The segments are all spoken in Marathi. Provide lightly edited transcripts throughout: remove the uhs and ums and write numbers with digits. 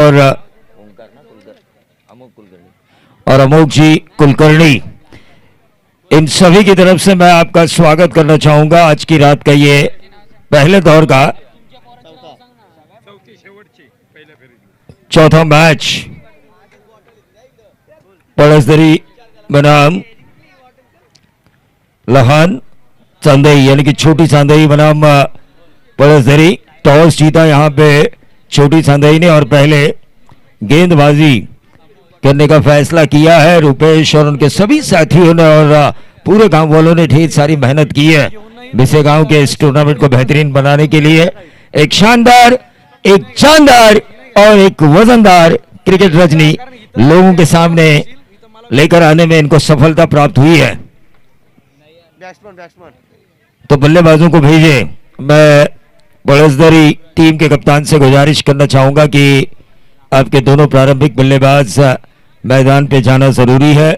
और अमोक जी कुलकर्णी, इन सभी की तरफ से मैं आपका स्वागत करना चाहूंगा। आज की रात का ये पहले दौर का चौथा मैच पळसदरी बनाम लहान चांदई यानी कि छोटी चांदई बनाम पळसदरी। टॉस जीता यहाँ पे छोटी चांदई ने और पहले गेंदबाजी करने का फैसला किया है। रुपेश और उनके सभी साथियों ने और पूरे गांव वालों ने ढेर सारी मेहनत की है बिसे गांव के इस टूर्नामेंट को बेहतरीन बनाने के लिए। एक शानदार, एक जानदार और एक वजनदार क्रिकेट रजनी लोगों के सामने लेकर आने में इनको सफलता प्राप्त हुई है। तो बल्लेबाजों को भेजे। मैं पळसदरी टीम के कप्तान से गुजारिश करना चाहूंगा कि आपके दोनों प्रारंभिक बल्लेबाज मैदान पे जाना जरूरी है।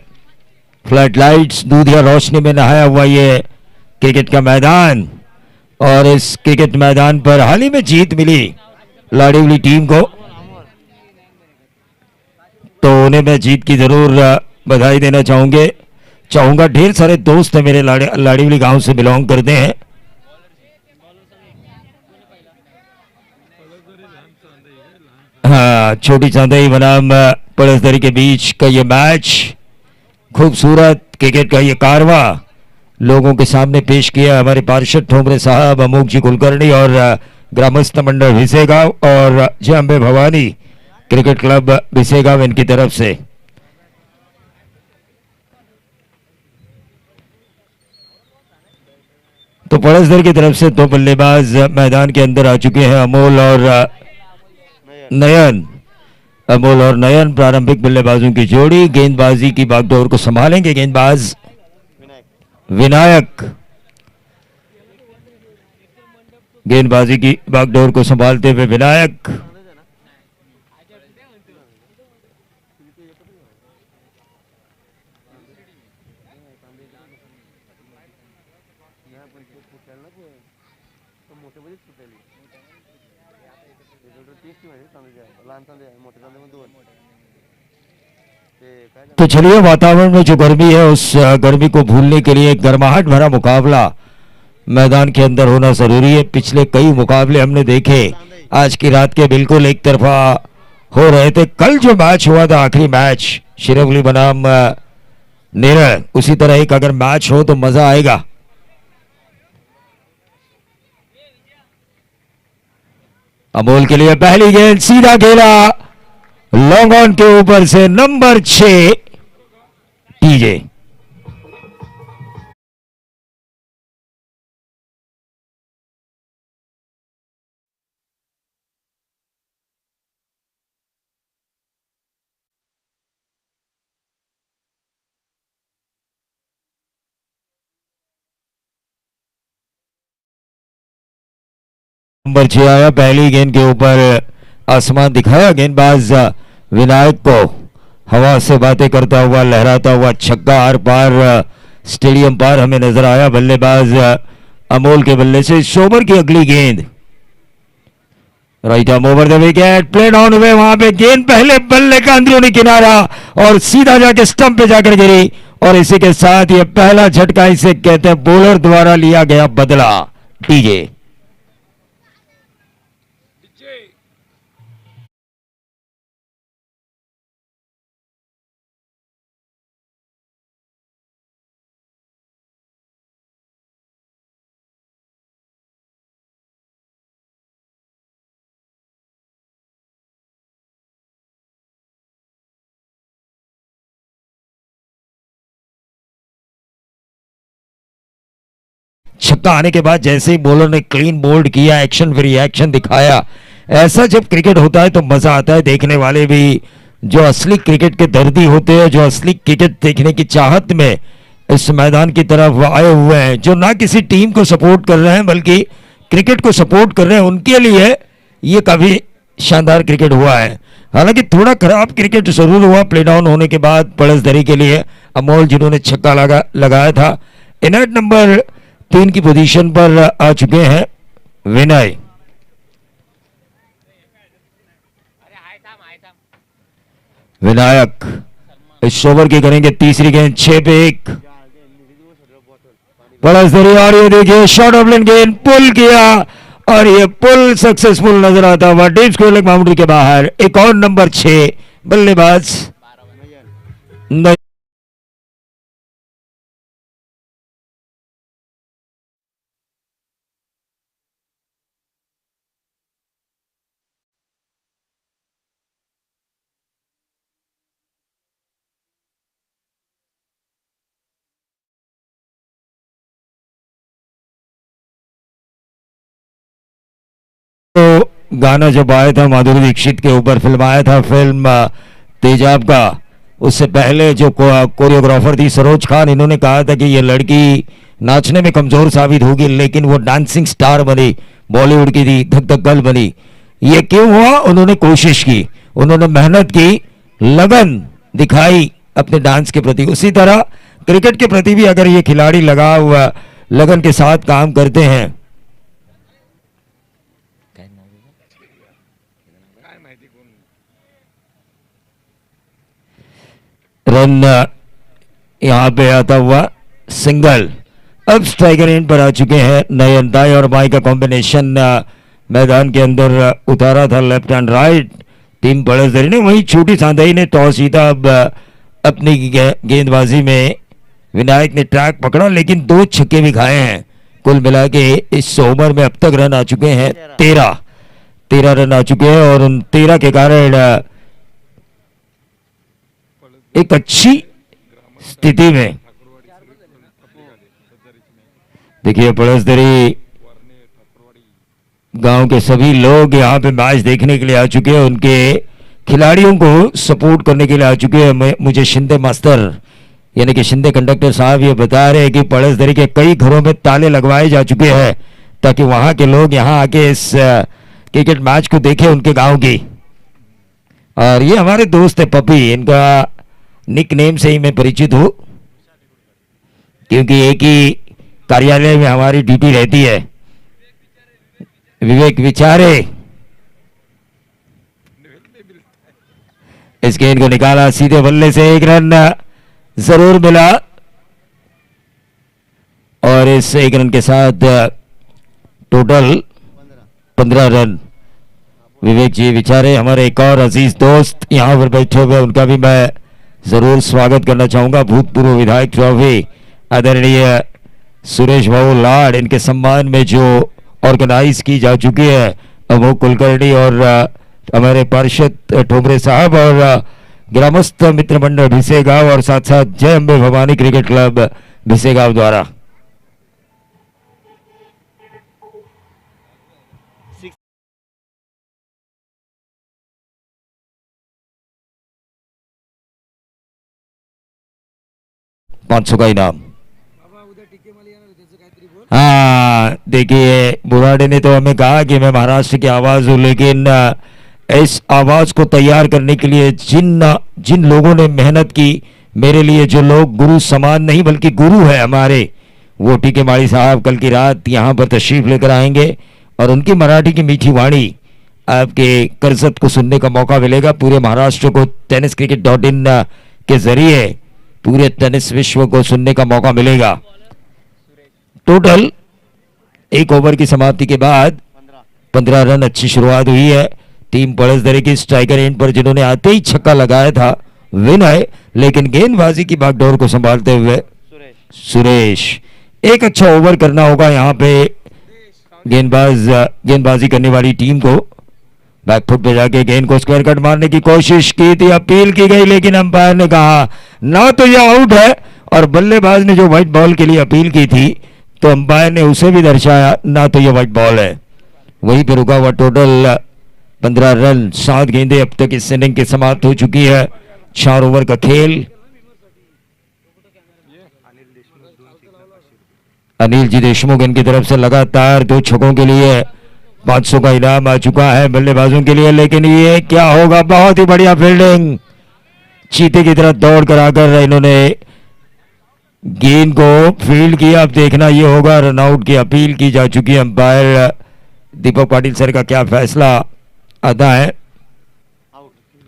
फ्लड लाइट्स, दूधिया रोशनी में नहाया हुआ ये क्रिकेट का मैदान, और इस क्रिकेट मैदान पर हाल ही में जीत मिली लाड़ीवली टीम को, तो उन्हें मैं जीत की जरूर बधाई देना चाहूंगा। ढेर सारे दोस्त हैं मेरे लाड़ीवली गांव से बिलोंग करते हैं। हाँ, छोटी चांदई बनाम पळसदरी के बीच का ये मैच, खूबसूरत क्रिकेट का ये कारवा लोगों के सामने पेश किया हमारे पार्षद ठोमरे साहब, अमोक जी कुलकर्णी और ग्रामस्थ मंडल भिसेगांव और जय अम्बे भवानी क्रिकेट क्लब भिसेगांव इनकी तरफ से। तो पळसदरी की तरफ से दो बल्लेबाज मैदान के अंदर आ चुके हैं, अमोल और नयन प्रारंभिक बल्लेबाजों की जोड़ी। गेंदबाजी की बागडोर को संभालेंगे गेंदबाज विनायक। गेंदबाजी की बागडोर को संभालते हुए विनायक। तो चलिए, वातावरण में जो गर्मी है उस गर्मी को भूलने के लिए गर्माहट भरा मुकाबला मैदान के अंदर होना जरूरी है। पिछले कई मुकाबले हमने देखे, आज की रात के बिल्कुल एक तरफा हो रहे थे। कल जो मैच हुआ था, आखिरी मैच शिरवली बनाम नेरल, उसी तरह एक अगर मैच हो तो मजा आएगा। अमोल के लिए पहली गेंद, सीधा खेला लॉन्ग ऑन के ऊपर से, नंबर 6 टीजे। नंबर 6 आया, पहली गेंद के ऊपर आसमान दिखाया गेंदबाज विनायक को, हवा से बातें करता हुआ, लहराता हुआ छक्का आर पार स्टेडियम पार हमें नजर आया बल्लेबाज अमोल के बल्ले से। इस ओवर की अगली गेंद, right arm over the wicket, play down हुए, वहां पे गेंद पहले बल्ले का अंदरूनी किनारा और सीधा जाके स्टंप पे जाकर गिरी, और इसी के साथ ये पहला झटका इसे कहते हैं बॉलर द्वारा लिया गया बदला। टीजे छक्का आने के बाद जैसे ही बॉलर ने क्लीन बोल्ड किया, एक्शन फिर रिएक्शन दिखाया, ऐसा जब क्रिकेट होता है तो मजा आता है। देखने वाले भी जो असली क्रिकेट के दर्दी होते हैं, जो असली क्रिकेट देखने की चाहत में इस मैदान की तरफ आए हुए हैं, जो ना किसी टीम को सपोर्ट कर रहे हैं बल्कि क्रिकेट को सपोर्ट कर रहे हैं, उनके लिए ये काफी शानदार क्रिकेट हुआ है। हालांकि थोड़ा खराब क्रिकेट जरूर हुआ प्ले डाउन होने के बाद पळसदरी के लिए। अमोल जिन्होंने छक्का लगाया था, इनएट नंबर 3 की पोजीशन पर आ चुके हैं विनय। विनायक इस ओवर की करेंगे तीसरी गेंद, 6 पे 1। पलसदरी और ये देखिए शॉर्ट ऑफ लेन गेंद पुल किया और ये पुल सक्सेसफुल नजर आता हुआ डीप स्क्वायर लेग बाउंड्री के बाहर। एक और नंबर 6 बल्लेबाज तो गाना जब आया था माधुरी दीक्षित के ऊपर फिल्म आया था, फिल्म तेजाब का, उससे पहले जो कोरियोग्राफर थी सरोज खान, इन्होंने कहा था कि ये लड़की नाचने में कमजोर साबित होगी लेकिन वो डांसिंग स्टार बनी, बॉलीवुड की थी, धक धक गर्ल बनी। ये क्यों हुआ? उन्होंने कोशिश की, उन्होंने मेहनत की, लगन दिखाई अपने डांस के प्रति। उसी तरह क्रिकेट के प्रति भी अगर ये खिलाड़ी लगा हुआ लगन के साथ काम करते हैं रन यहां पे आता हुआ सिंगल। अब स्ट्राइकर एंड पर आ चुके हैं नयन, दाएं और बाएं का कॉम्बिनेशन मैदान के अंदर उतारा था, लेफ्ट एंड राइट। टीम पलसदरी ने, वहीं छोटी सांधई ने टॉस जीता। अब अपनी गेंदबाजी में विनायक ने ट्रैक पकड़ा लेकिन 2 छक्के भी खाए हैं। कुल मिला के इस ओवर में अब तक रन आ चुके हैं 13 रन आ चुके हैं और उन 13 के कारण एक अच्छी स्थिति में देखिए पलसदरी गांव के सभी लोग यहां पे मैच देखने के लिए आ चुके हैं, उनके खिलाड़ियों को सपोर्ट करने के लिए आ चुके हैं। मुझे शिंदे मास्टर यानी कि शिंदे कंडक्टर साहब ये बता रहे हैं कि पलसदरी के कई घरों में ताले लगवाए जा चुके हैं ताकि वहां के लोग यहां आके इस क्रिकेट मैच को देखें उनके गांव की। और ये हमारे दोस्त है पपी, इनका निक नेम से ही मैं परिचित हूं क्योंकि एक ही कार्यालय में हमारी ड्यूटी रहती है। विवेक विचारे इस गेंद को निकाला सीधे बल्ले से, 1 रन जरूर मिला और इस 1 रन के साथ टोटल 15 रन। विवेक जी विचारे हमारे एक और अजीज दोस्त यहां पर बैठे हुए, उनका भी मैं जरूर स्वागत करना चाहूंगा। भूतपूर्व विधायक ट्रॉफी आदरणीय सुरेश बाबू लाड, इनके सम्मान में जो ऑर्गेनाइज की जा चुकी है अमोक कुलकर्णी और हमारे पार्षद ठोमरे साहब और ग्रामस्थ मित्र मंडल भिसेगांव और साथ साथ जय अंबे भवानी क्रिकेट क्लब भिसेगांव द्वारा। $500 का इनाम। हाँ देखिए बुराड़े ने तो हमें कहा कि मैं महाराष्ट्र की आवाज हूं, लेकिन इस आवाज को तैयार करने के लिए जिन लोगों ने मेहनत की, मेरे लिए जो लोग गुरु समान नहीं बल्कि गुरु है हमारे, वो टीके माड़ी साहब कल की रात यहाँ पर तशरीफ लेकर आएंगे और उनकी मराठी की मीठी वाणी आपके करसत को सुनने का मौका मिलेगा। पूरे महाराष्ट्र को tenniscricket.in के जरिए पूरे टेनिस विश्व को सुनने का मौका मिलेगा। टोटल 1 ओवर की समाप्ति के बाद 15 रन, अच्छी शुरुआत हुई है। टीम पलसदरी की स्ट्राइकर एंड पर जिन्होंने आते ही छक्का लगाया था विनय, लेकिन गेंदबाजी की बागडोर को संभालते हुए सुरेश। एक अच्छा ओवर करना होगा यहाँ पे गेंदबाजी करने वाली टीम को। बैकफुट पे जाके गेंद को स्क्वायर कट मारने की कोशिश की थी, अपील की गई लेकिन अंपायर ने कहा ना तो यह आउट है, और बल्लेबाज ने जो व्हाइट बॉल के लिए अपील की थी तो अंपायर ने उसे भी दर्शाया ना तो यह व्हाइट बॉल है। वहीं पे रुका हुआ टोटल 15 रन, 7 गेंदें अब तक इस इनिंग की समाप्त हो चुकी है। 4 ओवर का खेल। अनिल जी देशमुख इनकी तरफ से लगातार 2 छक्कों के लिए 500 का इनाम आ चुका है बल्लेबाजों के लिए, लेकिन ये क्या होगा? बहुत ही बढ़िया फील्डिंग, चीते की तरह दौड़ कर आकर इन्होंने गेंद को फील्ड किया। अब देखना ये होगा, रनआउट की अपील की जा चुकी है। अंपायर दीपक पाटिल सर का क्या फैसला आता है?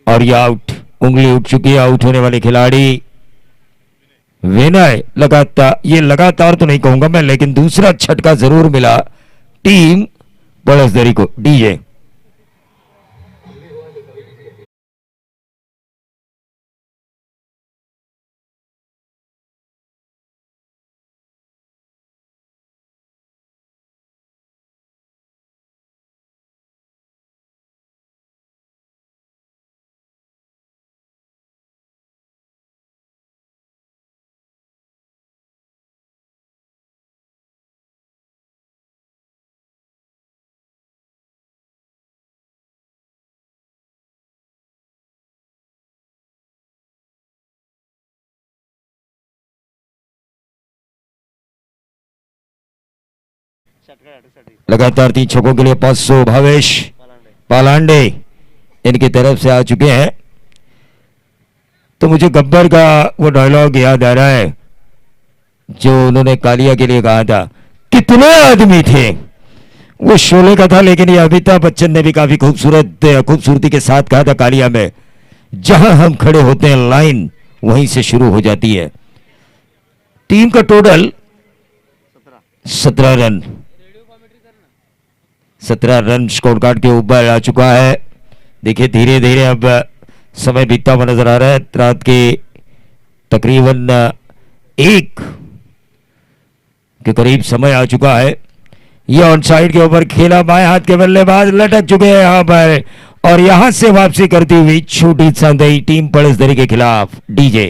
और ये आउट, उंगली उठ चुकी है। आउट होने वाले खिलाड़ी विनय। लगातार, ये लगातार तो नहीं कहूंगा मैं, लेकिन दूसरा छटका जरूर मिला टीम पड़ोसदरी को। डीजे लगातार 3 छक्कों के लिए 500 भावेश पालांडे इनकी तरफ से आ चुके हैं। तो मुझे गब्बर का वो डायलॉग याद आ रहा है जो उन्होंने कालिया के लिए कहा था, कितने आदमी थे। वो शोले का था, लेकिन ये अमिताभ बच्चन ने भी काफी खूबसूरती के साथ कहा था कालिया में, जहां हम खड़े होते हैं लाइन वहीं से शुरू हो जाती है। टीम का total 17 run, 17 run score card के ऊपर आ चुका है। देखिए धीरे धीरे अब समय बीतता हुआ नजर आ रहा है। रात के तकरीबन 1 के करीब समय आ चुका है। ये ऑन साइड के ऊपर खेला, बाएं हाथ के बल्लेबाज लटक चुके हैं यहां पर, और यहां से वापसी करती हुई छोटी संदेही टीम पड़ोसदरी के खिलाफ। डीजे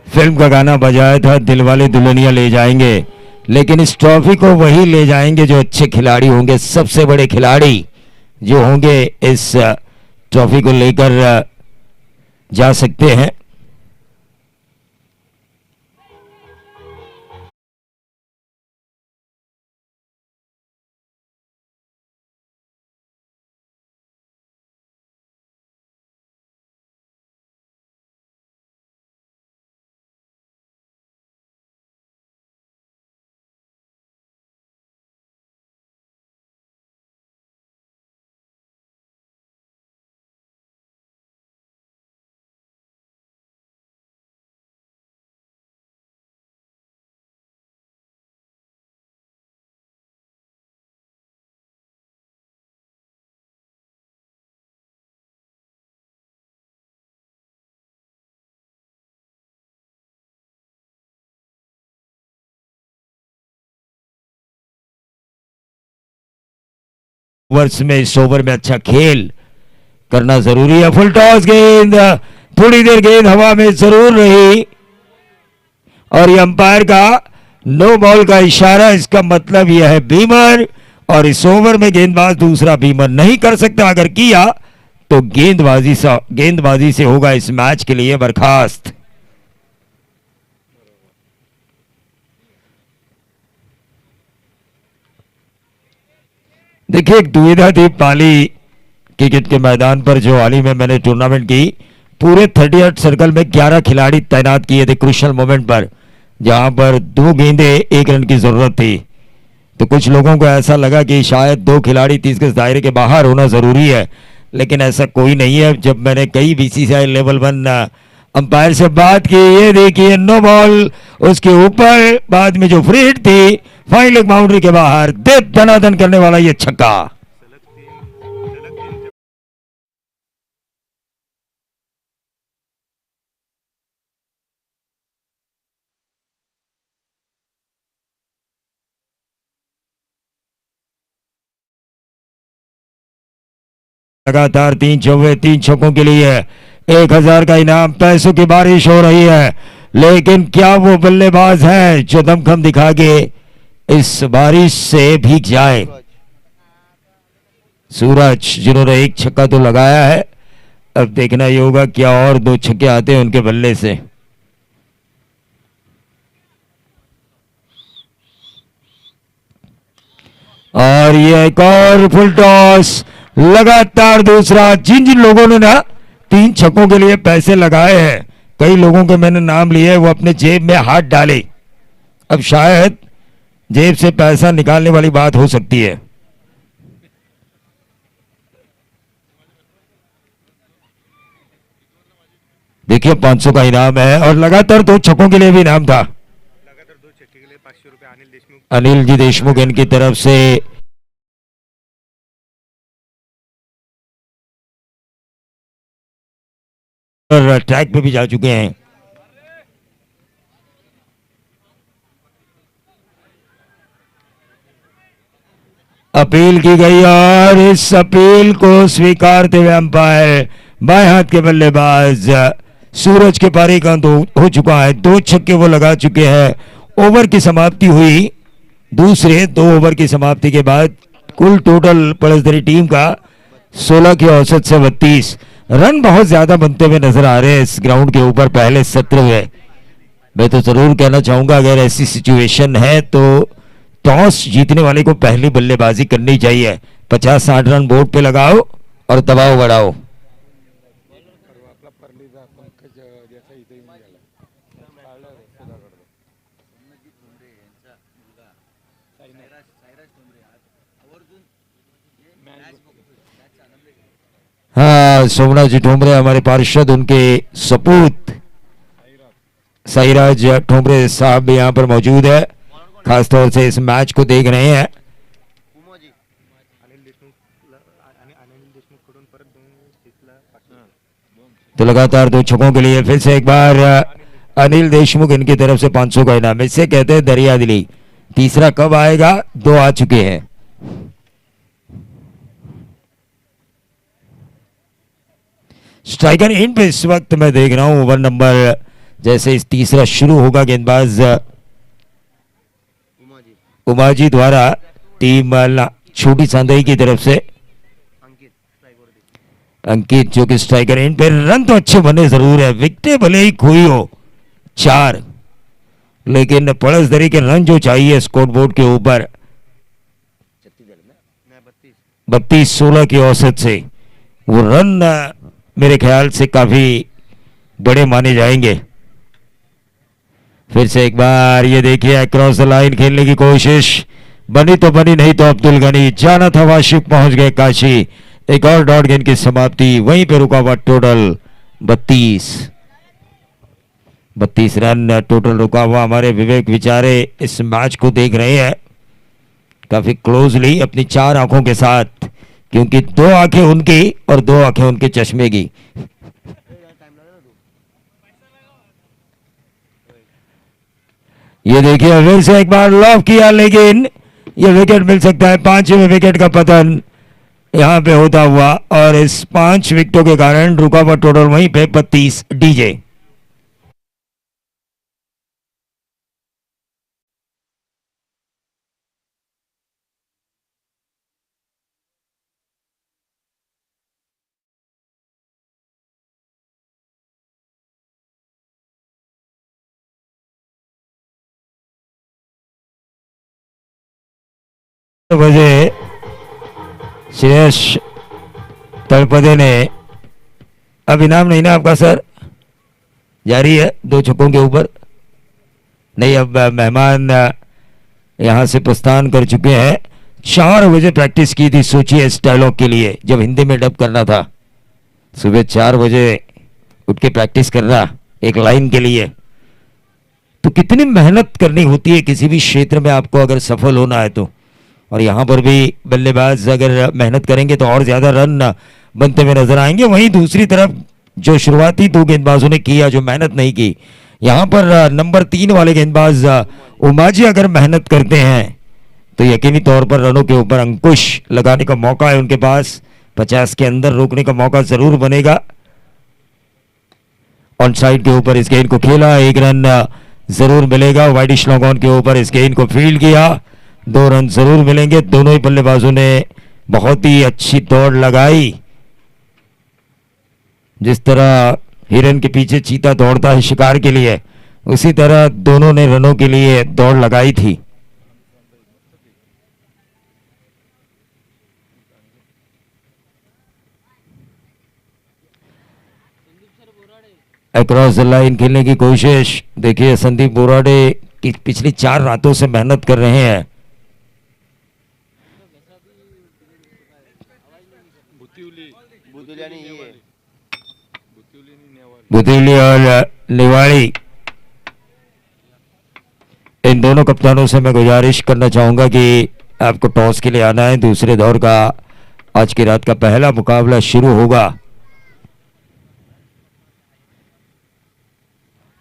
फिल्म का गाना बजाया था दिलवाले दुल्हनिया ले जाएंगे, लेकिन इस ट्रॉफी को वही ले जाएंगे जो अच्छे खिलाड़ी होंगे। सबसे बड़े खिलाड़ी जो होंगे इस ट्रॉफी को लेकर जा सकते हैं। वर्ष में इस ओवर में अच्छा खेल करना जरूरी है। फुल टॉस गेंद, थोड़ी देर गेंद हवा में जरूर रही, और ये अंपायर का नो बॉल का इशारा, इसका मतलब यह है बीमर, और इस ओवर में गेंदबाज दूसरा बीमर नहीं कर सकता। अगर किया तो गेंदबाजी से होगा इस मैच के लिए बर्खास्त। देखिए एक दुविधा थी पाली क्रिकेट के मैदान पर, जो हाल ही में मैंने टूर्नामेंट की। पूरे 38 सर्कल में 11 खिलाड़ी तैनात किए थे क्रूशियल मोमेंट पर, जहां पर 2 गेंदे 1 रन की जरूरत थी। तो कुछ लोगों को ऐसा लगा कि शायद 2 खिलाड़ी 30 के दायरे के बाहर होना जरूरी है, लेकिन ऐसा कोई नहीं है। जब मैंने कई बीसीसीआई लेवल 1 अंपायर से बात की, ये देखिए नो बॉल उसके ऊपर, बाद में जो फ्री हिट थी फाइनल बाउंड्री के बाहर, दे दनादन करने वाला ये छक्का। लगातार 3 चौके 3 छक्कों के लिए 1000 का इनाम, पैसों की बारिश हो रही है। लेकिन क्या वो बल्लेबाज है जो दमखम दिखा के इस बारिश से भीग जाए? सूरज, जिन्होंने 1 छक्का तो लगाया है, अब देखना ही होगा क्या और 2 छक्के आते हैं उनके बल्ले से। और ये एक और फुल टॉस, लगातार दूसरा। जिन जिन लोगों ने ना 3 छक्कों के लिए पैसे लगाए हैं, कई लोगों के मैंने नाम लिए, वो अपने जेब में हाथ डाले। अब शायद जेब से पैसा निकालने वाली बात हो सकती है। देखिए 500 का इनाम है और लगातार 2 छक्कों के लिए भी इनाम था। लगातार 2 छक्के के लिए 500 रुपये अनिल जी देशमुख इनकी तरफ से। और ट्रैक पे भी जा चुके हैं। अपील की गई और इस अपील को स्वीकारते हुए अंपायर बाएं हाथ के बल्लेबाज सूरज के पारी का अंत हो चुका है। 2 छक्के वो लगा चुके हैं। ओवर की समाप्ति हुई, दूसरे 2 ओवर की समाप्ति के बाद कुल टोटल पड़सदरी टीम का 16 की औसत से 32 रन बहुत ज्यादा बनते हुए नजर आ रहे हैं इस ग्राउंड के ऊपर पहले सत्र में। मैं तो जरूर कहना चाहूंगा अगर ऐसी सिचुएशन है तो टॉस जीतने वाले को पहली बल्लेबाजी करनी चाहिए। 50-60 रन बोर्ड पे लगाओ और दबाव बढ़ाओ। हाँ, सोमनाथ जी ठोमरे हमारे पार्षद, उनके सपूत साईराज ठोमरे साहब भी यहाँ पर मौजूद है, खासतौर से इस मैच को देख रहे हैं। तो लगातार 2 छक्कों के लिए फिर से एक बार अनिल देशमुख इनकी तरफ से 500 का इनाम। इससे कहते हैं दरिया दिली। तीसरा कब आएगा? 2 आ चुके हैं। स्ट्राइकर इन पे इस वक्त मैं देख रहा हूं ओवर नंबर जैसे इस तीसरा शुरू होगा, गेंदबाज उमाजी द्वारा टीम छोटी सांदई की तरफ से अंकित जो कि स्ट्राइकर इन पे। रन तो अच्छे बने जरूर है, विकेटें भले ही खोई हो 4, लेकिन पड़सदरी के रन जो चाहिए स्कोर बोर्ड के ऊपर 32-16 की औसत से, वो रन मेरे ख्याल से काफी बड़े माने जाएंगे। फिर से एक बार ये देखिए अक्रॉस द लाइन खेलने की कोशिश, बनी तो बनी, नहीं तो अब्दुल गनी। जाना था वाशिक, पहुंच गए काशी। एक और डॉट गेंद की समाप्ति, वहीं पे रुका हुआ। टोटल 32 रन टोटल रुका हुआ। हमारे विवेक विचारे इस मैच को देख रहे हैं काफी क्लोजली अपनी 4 आंखों के साथ, क्योंकि 2 आंखें उनकी और 2 आंखें उनके चश्मे की। ये देखिए फिर से एक बार लॉफ किया, लेकिन ये विकेट मिल सकता है। 5वें विकेट का पतन यहां पे होता हुआ, और इस 5 विकेटों के कारण रुका हुआ टोटल वहीं पे 32 डीजे। बजे श्रेयस तलपदे ने, अब इनाम नहीं ना आपका सर? जारी है 2 छक्कों के ऊपर नहीं। अब मेहमान यहां से प्रस्थान कर चुके हैं। 4 बजे प्रैक्टिस की थी, सोचिए इस डायलॉग के लिए, जब हिंदी में डब करना था। सुबह 4 बजे उठ के प्रैक्टिस करना एक लाइन के लिए, तो कितनी मेहनत करनी होती है किसी भी क्षेत्र में आपको अगर सफल होना है तो। और यहां पर भी बल्लेबाज अगर मेहनत करेंगे तो और ज्यादा रन बनते हुए नजर आएंगे। वहीं दूसरी तरफ जो शुरुआती 2 गेंदबाजों ने किया जो मेहनत नहीं की, यहां पर नंबर 3 वाले गेंदबाज उमाजी अगर मेहनत करते हैं तो यकीनी तौर पर रनों के ऊपर अंकुश लगाने का मौका है उनके पास। 50 के अंदर रोकने का मौका जरूर बनेगा। ऑन साइड के ऊपर इस गेंद को खेला, 1 रन जरूर मिलेगा। वाइडिश लॉन्ग ऑन के ऊपर इस गेंद को फील्ड किया, 2 रन जरूर मिलेंगे। दोनों ही बल्लेबाजों ने बहुत ही अच्छी दौड़ लगाई। जिस तरह हिरन के पीछे चीता दौड़ता है शिकार के लिए, उसी तरह दोनों ने रनों के लिए दौड़ लगाई थी। अक्रॉस द लाइन खेलने की कोशिश। देखिए संदीप बोराडे की पिछली 4 रातों से मेहनत कर रहे हैं। बुतीली और निवाड़ी, इन दोनों कप्तानों से मैं गुजारिश करना चाहूंगा कि आपको टॉस के लिए आना है। दूसरे दौर का आज की रात का पहला मुकाबला शुरू होगा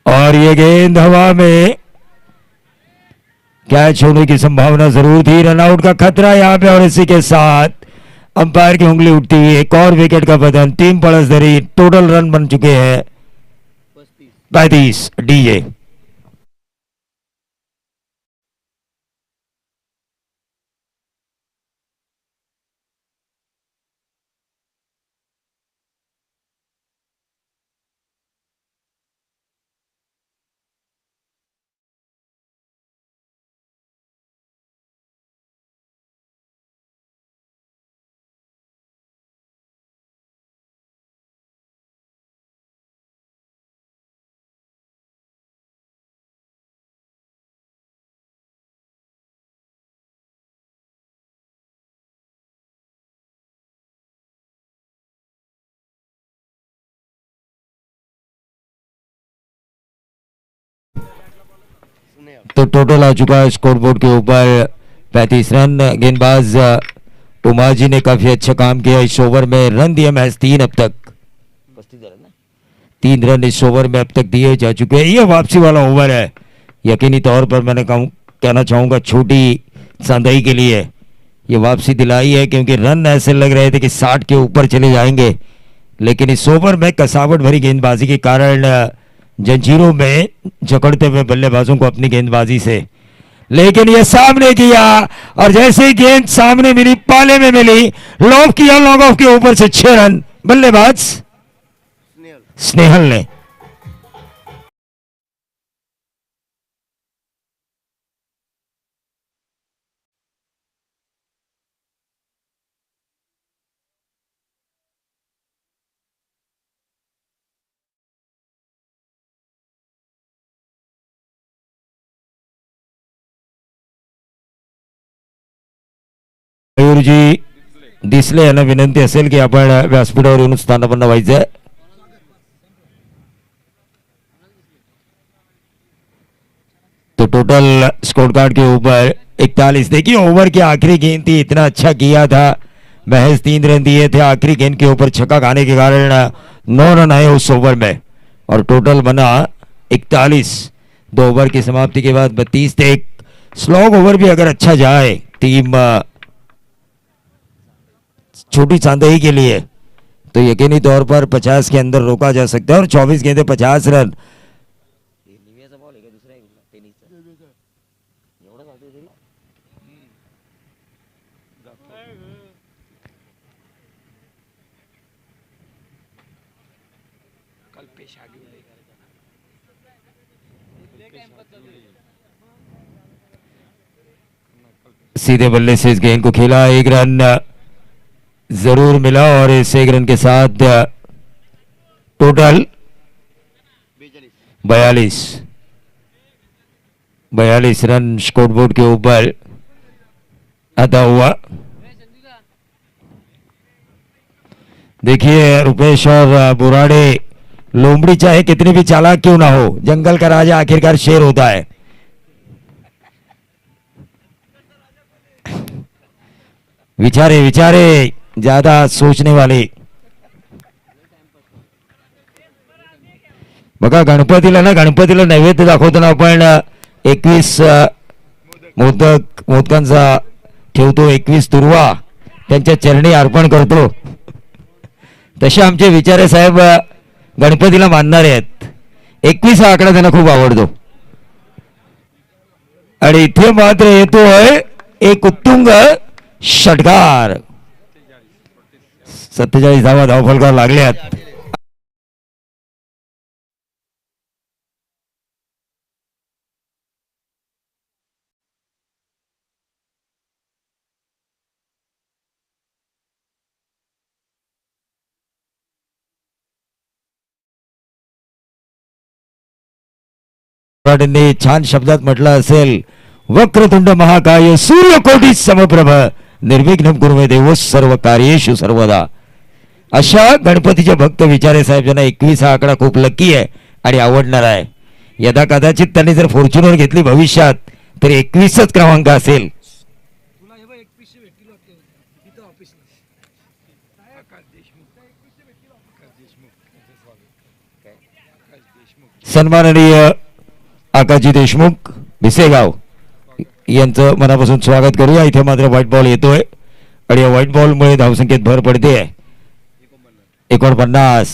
और ये गेंद हवा में, कैच होने की संभावना जरूर थी। रनआउट का खतरा यहां पे और इसी के साथ अंपायर की उंगली उठती है। एक और विकेट का पतन। टीम पड़सदरी, टोटल रन बन चुके हैं 35 डीए। तो टोटल आ चुका है स्कोरबोर्ड के ऊपर 35 रन। गेंदबाज उमा जी ने काफी अच्छा काम किया इस ओवर में। रन दिए महज 3 अब तक। 3 रन इस ओवर में अब तक दिए जा चुके हैं। ये वापसी वाला ओवर है। यकीनी तौर पर मैंने कहना चाहूंगा छोटी सांदई के लिए ये वापसी दिलाई है, क्योंकि रन ऐसे लग रहे थे कि 60 के ऊपर चले जाएंगे, लेकिन इस ओवर में कसावट भरी गेंदबाजी के कारण जंजीरों में जकड़ते हुए बल्लेबाजों को अपनी गेंदबाजी से, लेकिन ये सामने किया और जैसे ही गेंद सामने मिली, पाले में मिली, लॉफ किया, लॉग ऑफ के ऊपर से 6 रन बल्लेबाज स्नेहल ने। मयूरजी दिसले यांना विनंती असेल की आपण व्यासपीठावर येऊन स्थानापन्न व्हायचं। तो टोटल स्कोर कार्ड के ऊपर 41। देखिए ओवर की आखिरी गेंद थी, इतना अच्छा किया था, महज 3 रन दिए थे। आखिरी गेंद के ऊपर छक्का खाने के कारण 9 रन आए उस ओवर में और टोटल बना 41। 2 ओवर की समाप्ति के बाद 32 थे। एक स्लॉग ओवर भी अगर अच्छा जाए टीम छोटी सांदई के लिए तो यकीनी तौर पर 50 के अंदर रोका जा सकता है और 24 गेंदें 50 रन। सीधे बल्ले से इस गेंद को खेला, 1 रन जरूर मिला और इस 1 रन के साथ टोटल 42 रन स्कोरबोर्ड के ऊपर अदा हुआ। देखिए रुपेश और बुराड़े, लोमड़ी चाहे कितनी भी चालाक क्यों ना हो, जंगल का राजा आखिरकार शेर होता है। विचारे विचारे ज्यादा सोचने वाले। बघा गणपतीला नैवेद्य दाखवताना आपण 21 मोदकांचा ठेवतो, 21 तुरवा त्यांच्या चरणी अर्पण करतो। तसे आमचे विचारे साहेब गणपतीला मानणारे आहेत। 21 हा आकडा त्यांना खूप आवडतो आणि इथे मात्र येतोय एक उत्तुंग षटकार। 47 धावा धावफलकावर लागल्यात। बोराडेंनी छान शब्दात म्हटलं असेल, वक्रतुंड महाकाय सूर्यकोटी समप्रभ निर्विघ्नं कुरु देवो सर्व कार्येषु सर्वदा. अशा गणपतीचे भक्त विचारे साहेब ज्यांना 21 हा आकडा खूप लकी आहे आणि आवडणार आहे. यदा कदाचित त्यांनी जर फॉर्च्युनर घेतली भविष्यात तर 21च क्रमांक असेल. सन्माननीय आकाशजी देशमुख भिसेगाव यांचं मनापासून स्वागत करूया. इथे मात्र व्हाईट बॉल येतोय आणि या व्हाईट बॉलमुळे धावसंख्येत भर पडते. 49.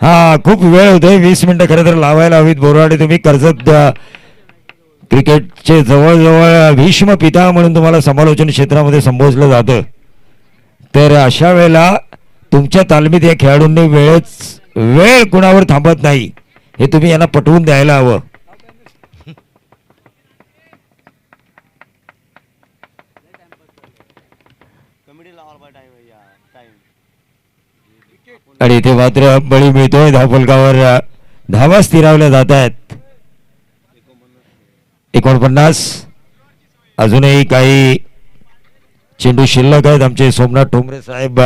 हा खूप वेळ होतोय, 20 मिनिटं खरं तर लावायला हवीत. बोराडे तुम्ही कर्जत क्रिकेटचे जवळजवळ भीष्म पिता म्हणून तुम्हाला समालोचन क्षेत्रामध्ये संबोधलं जातं. तर अशा वेळेला तुमच्या तालमीत या खेळाडूंनी वेळ कुणावर थांबत नाही हे तुम्ही यांना पटवून द्यायला हवं. आणि इथे मात्र बळी मिळतोय. धावफलकावर धावा स्थिरावल्या जात आहेत. 49. अजूनही काही चेंडू शिल्लक आहेत. आमचे सोमनाथ ठोंबरे साहेब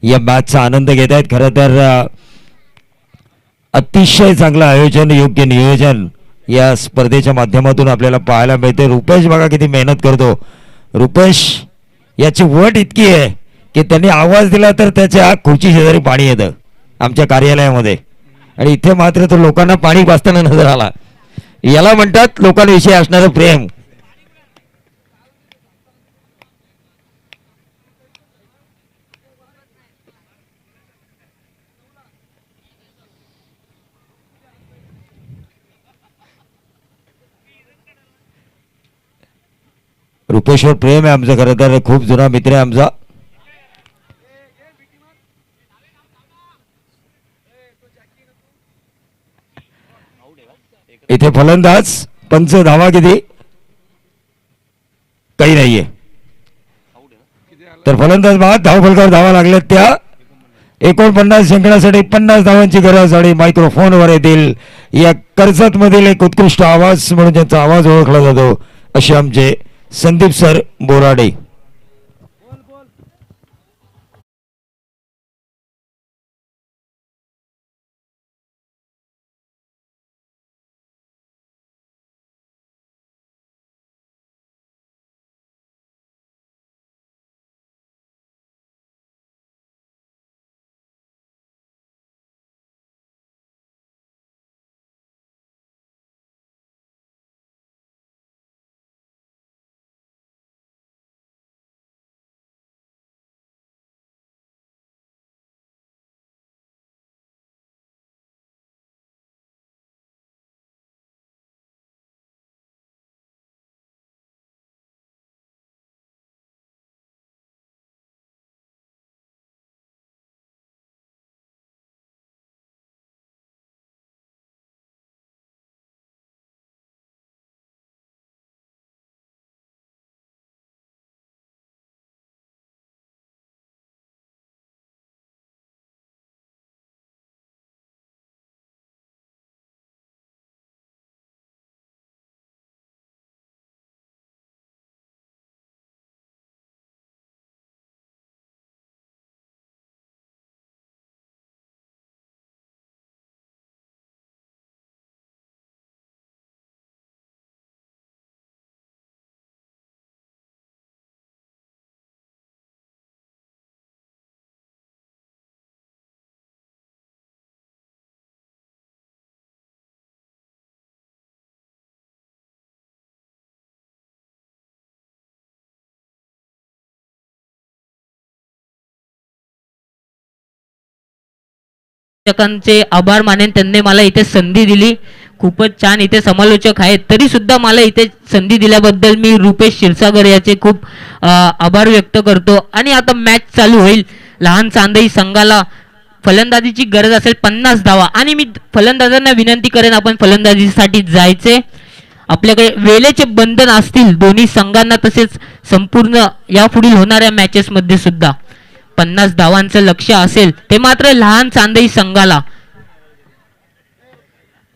या मॅचचा आनंद घेत आहेत. खरं तर अतिशय चांगलं आयोजन, योग्य नियोजन या स्पर्धेच्या माध्यमातून आपल्याला पाहायला मिळते. रुपेश बघा किती मेहनत करतो. रुपेश याची वट इतकी आहे की त्यांनी आवाज दिला तर त्याच्या खुर्ची शेजारी पाणी येतं आमच्या कार्यालयामध्ये. आणि इथे मात्र तो लोकांना पाणी पाजताना नजर आला. याला म्हणतात लोकांविषयी असणारं प्रेम. रुपेशवर प्रेम आहे आमचं. खरं तर खूप जुना मित्र आहे आमचा. इथे फलंदाज पंच धावा किती काही नाहीये. तर फलंदाज बाद. धावफलकावर धावा लागल्यात त्या 49 जिंकण्यासाठी 50 धावांची गरज. आणि मायक्रोफोनवर येतील या कर्जत मधील एक उत्कृष्ट आवाज म्हणून ज्यांचा आवाज ओळखला जातो असे आमचे संदीप सर बोराडे. प्रेक्षकांचे आभार मानेन. त्यांनी मला इथे संधी दिली. खूपच छान इथे समालोचक आहेत तरी सुद्धा मला इथे संधी दिल्याबद्दल मी रुपेश क्षीरसागर याचे खूप आभार व्यक्त करतो. आणि आता मॅच चालू होईल. लहान चांदई संघाला फलंदाजीची गरज असेल 50 धावा. आणि मी फलंदाजांना विनंती करेन आपण फलंदाजीसाठी जायचे. आपल्याकडे वेळेचे बंधन असतील दोन्ही संघांना तसेच संपूर्ण यापुढील होणाऱ्या मॅचेस मध्ये सुद्धा. 50 धावांचं लक्ष्य असेल ते मात्र लहान चांदई संघाला.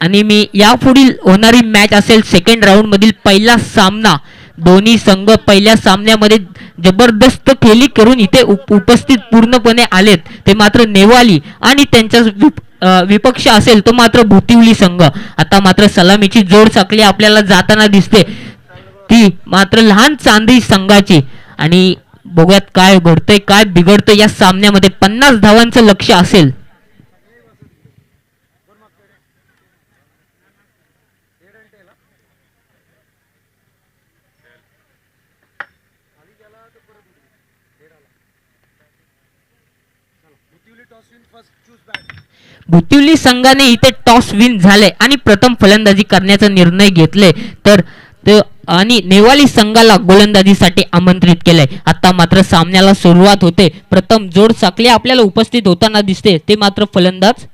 आणि मी यापुढील होणारी मॅच असेल सेकंड राऊंड मधील पहिला सामना. दोन्ही संघ पहिल्या सामन्यामध्ये जबरदस्त खेळी करून इथे उपस्थित पूर्णपणे आलेत. ते मात्र नेवाली आणि त्यांचा विपक्ष असेल तो मात्र भुतिवली संघ. आता मात्र सलामीची जोड साखळी आपल्याला जाताना दिसते, ती मात्र लहान चांदी संघाची. आणि बघूयात काय घडतंय काय बिघडतंय या सामन्यामध्ये. 50 धावांचं लक्ष्य असेल. भुतिवली संघाने इथे टॉस विन झाले आणि प्रथम फलंदाजी करण्याचा निर्णय घेतले तर आणि नेवाली संघाला गोलंदाजीसाठी आमंत्रित केलंय. आता मात्र सामन्याला सुरुवात होते. प्रथम जोड साखळी आपल्याला उपस्थित होताना दिसते, ते मात्र फलंदाज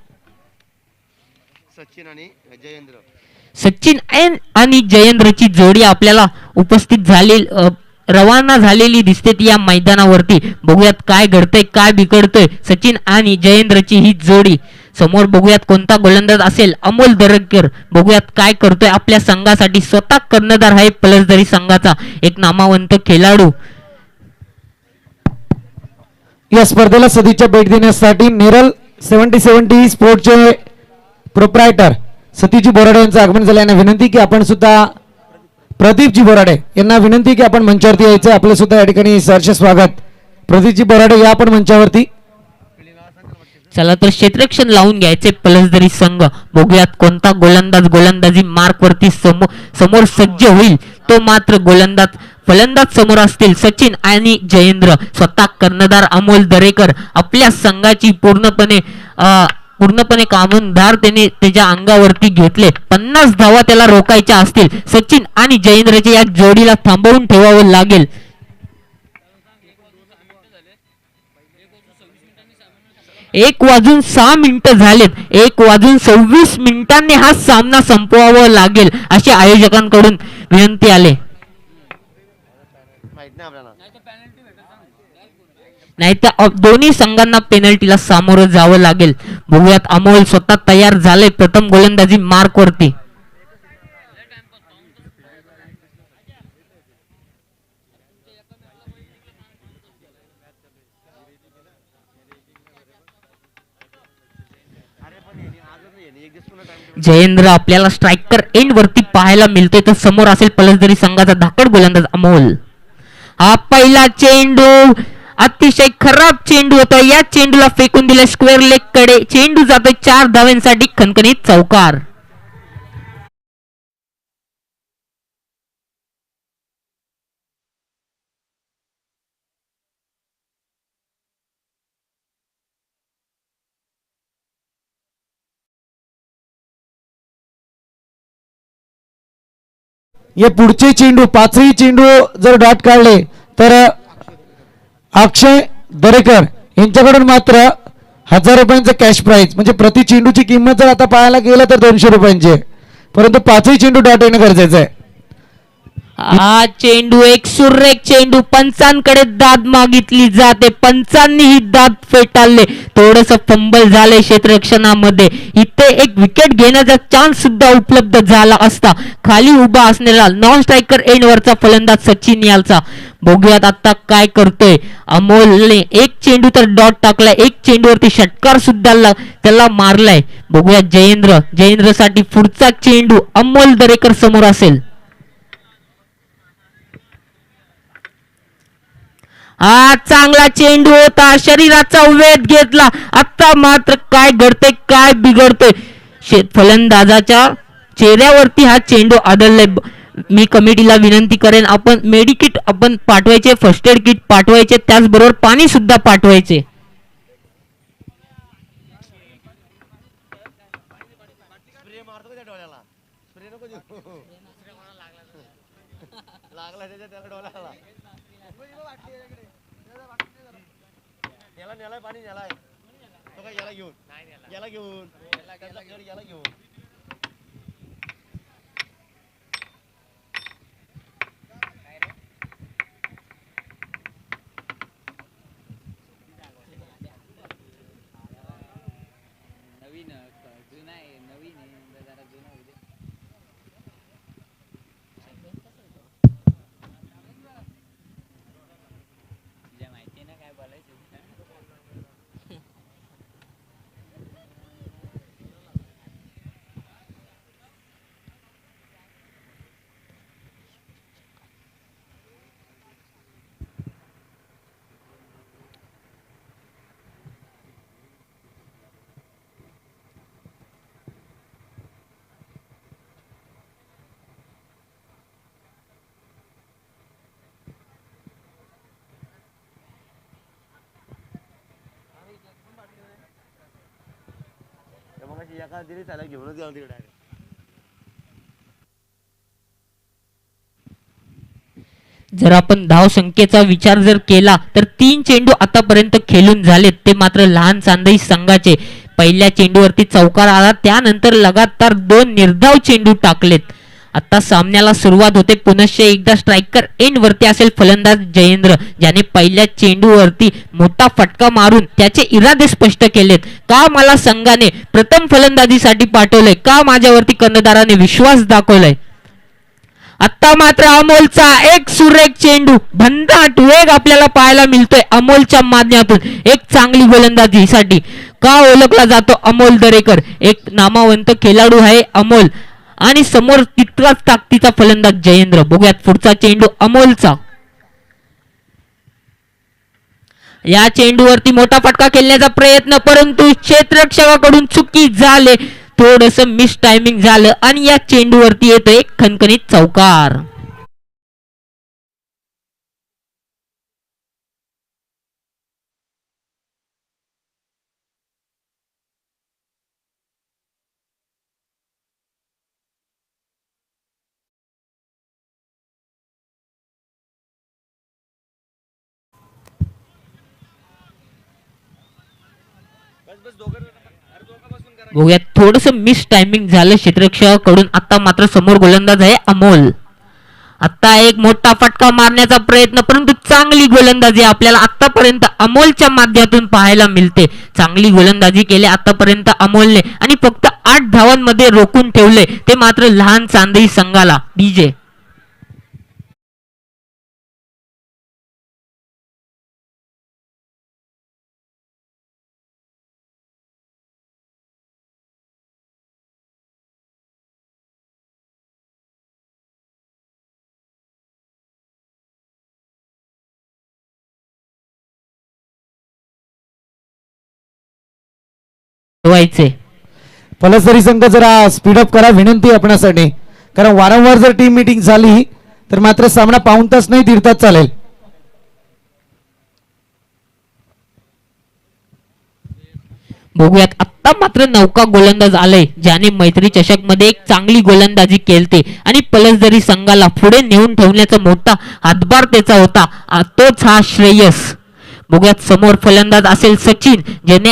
सचिन आणि जयेंद्रची जोडी आपल्याला उपस्थित झाली रवाना झालेली दिसते ती या मैदानावरती. बघूयात काय घडतंय काय बिघडतंय. सचिन आणि जयेंद्रची ही जोडी समोर. बघूयात कोणता गोलंदाज असेल. अमोल दरेकर बघूयात काय करतोय आपल्या संघासाठी. स्वतः कर्णधार आहे पलसदरी संघाचा एक नामवंत खेळाडू. या स्पर्धेला सदिच्छा भेट देण्यासाठी नेरल 7070 स्पोर्टचे प्रोप्रायटर सतीजी बोराडे यांचं आगमन झालं. यांना विनंती की आपण सुद्धा प्रदीपजी बोराडे यांना विनंती की आपण मंचावरती यायचं. आपलं सुद्धा या ठिकाणी सहर्ष स्वागत. प्रदीपजी बोराडे या आपण मंचावरती. चला तर क्षेत्ररक्षण लावून घ्यायचे पलसदरी संघ. बघूयात कोणता गोलंदाज गोलंदाजी मार्क वरती समोर सज्ज होईल. तो मात्र गोलंदाज फलंदाज समोर असतील सचिन आणि जयेंद्र. स्वतः कर्णधार अमोल दरेकर आपल्या संघाची पूर्णपणे कामनधार त्याने त्याच्या अंगावरती घेतले. 50 धावा त्याला रोखायच्या असतील. सचिन आणि जयेंद्रच्या या जोडीला थांबवून ठेवावं लागेल. 1:06 झालेत. 1:26 हा सामना संपवावा लागेल असे आयोजकांकडून विनंती आले. नाहीतर दोन्ही संघांना पेनल्टीला सामोरं जावं लागेल. बघूयात अमोल स्वतः तयार झाले प्रथम गोलंदाजी मार्क वरती. जयेंद्र आपल्याला स्ट्रायकर एंड वरती पाहायला मिळतोय. तर समोर असेल पलसदरी संघाचा धाकड गोलंदाज अमोल. हा पहिला चेंडू अतिशय खराब चेंडू होता. या चेंडूला फेकून दिला स्क्वेअर लेग कडे. चेंडू जातोय 4 धावांसाठी खणखणीत चौकार. हे पुढचे चेंडू 5ही चेंडू जर डॉट काढले तर अक्षय दरेकर यांच्याकडून मात्र 1000 रुपयांचं कॅश प्राइज. म्हणजे प्रति चेंडूची किंमत जर आता पाहायला गेलं तर 200 रुपयांची आहे. परंतु 5ही चेंडू डॉट येणं गरजेचं आहे. हा चेंडू एक सुरेख चेंडू. पंचांकडे दाद मागितली जाते. पंचांनी ही दाद फेटाळले. थोडस फंबल झाले क्षेत्ररक्षणामध्ये. इथे एक विकेट घेण्याचा चान्स सुद्धा उपलब्ध झाला असता. खाली उभा असलेला नॉन स्ट्रायकर एंड वरचा फलंदाज सचिन यालचा. बघूयात आता काय करतोय अमोलने. एक चेंडू तर डॉट टाकलाय. एक चेंडूवरती षटकार सुद्धा त्याला मारलाय. बघूयात जयेंद्रसाठी पुढचा चेंडू अमोल दरेकर समोर असेल. हा चांगला चेंडू होता. शरीराचा वेध घेतला. आता मात्र काय घडतंय काय बिघडतंय. फलंदाजाच्या चेहऱ्यावरती हा चेंडू आदळलाय. मी कमिटीला विनंती करेन आपण मेडिकिट आपण पाठवायचे. फर्स्ट एड किट पाठवायचे. त्याचबरोबर पाणी सुद्धा पाठवायचे. पाणी नेलाय तो काय याला घेऊन एका दिली त्याला घेऊनच जाऊन तिकडे direct. जर आपण धाव संख्येचा विचार जर केला तर 3 चेंडू आतापर्यंत खेळून झालेत, ते मात्र लहान चांदई संघाचे. पहिल्या चेंडूवरती चौकार आला, त्यानंतर लगातार 2 निर्धाव चेंडू टाकलेत. आता सामन्याला सुरुवात होते. पुनश्च एकदा स्ट्रायकर एंड वरती असेल फलंदाज जयेंद्र, ज्याने पहिल्या चेंडूवरती मोठा फटका मारून त्याचे इरादे स्पष्ट केलेत. का मला संघाने प्रथम फलंदाजीसाठी पाठवलंय, का माझ्यावरती कर्णधाराने विश्वास दाखवलाय. आता मात्र अमोलचा एक सुरेख चेंडू, भन्नाट वेग आपल्याला पाहायला मिळतोय अमोलच्या माध्यमातून. एक चांगली गोलंदाजीसाठी का ओळखला जातो अमोल दरेकर, एक नामवंत खेळाडू आहे अमोल, आणि समोर तितकाच ताकदीचा फलंदाज जयेंद्र. बघूयात पुढचा चेंडू अमोलचा. या चेंडूवरती मोठा फटका खेळण्याचा प्रयत्न, परंतु क्षेत्ररक्षकाकडून चुकी झाले, थोडस मिस टायमिंग झालं आणि या चेंडूवरती येतो एक खणखणीत चौकार. बघूयात थोडस मिस टायमिंग झालं क्षेत्ररक्षकाकडून. आता मात्र समोर गोलंदाज आहे अमोल. आता एक मोठा फटका मारण्याचा प्रयत्न, परंतु चांगली गोलंदाजी आपल्याला आतापर्यंत अमोलच्या माध्यमातून पाहायला मिळते. चांगली गोलंदाजी केली आतापर्यंत अमोलने आणि फक्त 8 धावांमध्ये रोखून ठेवले, ते मात्र लहान चांदई संघाला. डीजे ठेवायचे. फलसदरी संघ जरा स्पीडअप करा विनंती आपणासाठी, कारण वारंवार जर टीम मीटिंग झाली तर मात्र सामना पाऊण तास नाही, दीड तास चालेल. बघूयात आत्ता मात्र नौका गोलंदाज आलाय, ज्याने मैत्री चषक मध्ये एक चांगली गोलंदाजी केलते आणि पलसदरी संघाला पुढे नेऊन ठेवण्याचा मोठा हातभार त्याचा होता. तोच हा श्रेयस. बघूयात समोर फलंदाज असेल सचिन, ज्याने